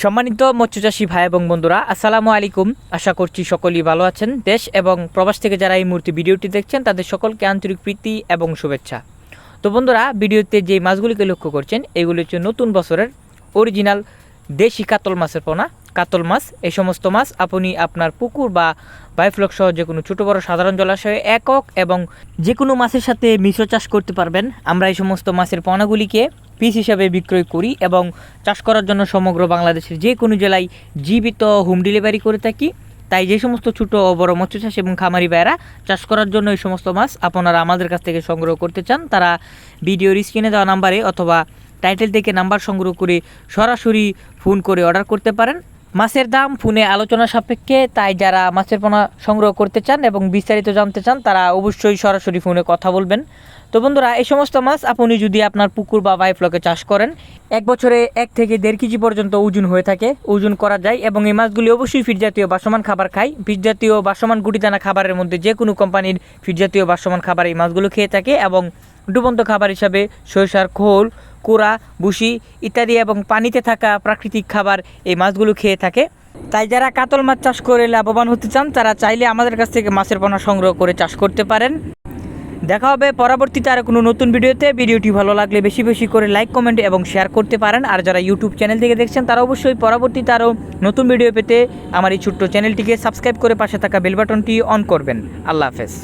সম্মানিত মৎস্যচাষী ভাই এবং বন্ধুরা, আসসালামু আলাইকুম। আশা করছি সকলেই ভালো আছেন। দেশ এবং প্রবাস থেকে যারা এই মুহূর্তে ভিডিওটি দেখছেন তাদের সকলকে আন্তরিক প্রীতি এবং শুভেচ্ছা। তো বন্ধুরা, ভিডিওতে যে মাছগুলিকে লক্ষ্য করছেন এগুলি হচ্ছে নতুন বছরের অরিজিনাল দেশি কাতল মাছের পোনা, কাতল মাছ। এই সমস্ত মাছ আপনি আপনার পুকুর বা বায়োফ্লক সহ যে কোনো ছোটো বড়ো সাধারণ জলাশয়ে একক এবং যে কোনো মাছের সাথে মিশ্র চাষ করতে পারবেন। আমরা এই সমস্ত মাছের পোনাগুলিকে পিস হিসাবে বিক্রয় করি এবং চাষ করার জন্য সমগ্র বাংলাদেশের যে কোনো জেলায় জীবিত হোম ডেলিভারি করে থাকি। তাই যে সমস্ত ছোটো ও বড়ো মৎস্য চাষ এবং খামারি ভাইয়েরা চাষ করার জন্য এই সমস্ত মাছ আপনারা আমাদের কাছ থেকে সংগ্রহ করতে চান, তারা ভিডিওর স্ক্রিনে দেওয়া নাম্বারে অথবা টাইটেল থেকে নাম্বার সংগ্রহ করে সরাসরি ফোন করে অর্ডার করতে পারেন। মাছের দাম ফোনে আলোচনা সাপেক্ষে, তাই যারা মাছের পোনা সংগ্রহ করতে চান এবং বিস্তারিত জানতে চান তারা অবশ্যই সরাসরি ফোনে কথা বলবেন। তো বন্ধুরা, এই সমস্ত মাছ আপনি যদি আপনার পুকুর বা বায়োফ্লকে চাষ করেন, এক বছরে 1 থেকে 1.5 কেজি পর্যন্ত ওজন হয়ে থাকে, ওজন করা যায়। এবং এই মাছগুলি অবশ্যই ফিড জাতীয় বাসমান খাবার খায়। ফিড জাতীয় বাসমান গুটিদানা খাবারের মধ্যে যে কোনো কোম্পানির ফিড জাতীয় বাসমান খাবার এই মাছগুলো খেয়ে থাকে এবং ডুবন্ত খাবার হিসাবে সরিষার খোল, কুড়া, ভুসি ইত্যাদি এবং পানিতে থাকা প্রাকৃতিক খাবার এই মাছগুলো খেয়ে থাকে। তাই যারা কাতল মাছ চাষ করে লাভবান হতে চান তারা চাইলে আমাদের কাছ থেকে মাছের পোনা সংগ্রহ করে চাষ করতে পারেন। দেখা হবে পরবর্তীতে আর কোনো নতুন ভিডিওতে। ভিডিওটি ভালো লাগলে বেশি বেশি করে লাইক, কমেন্ট এবং শেয়ার করতে পারেন। আর যারা ইউটিউব চ্যানেল থেকে দেখছেন তারা অবশ্যই পরবর্তীতে আরও নতুন ভিডিও পেতে আমার এই ছোট্ট চ্যানেলটিকে সাবস্ক্রাইব করে পাশে থাকা বেল বাটনটি অন করবেন। আল্লাহ হাফেজ।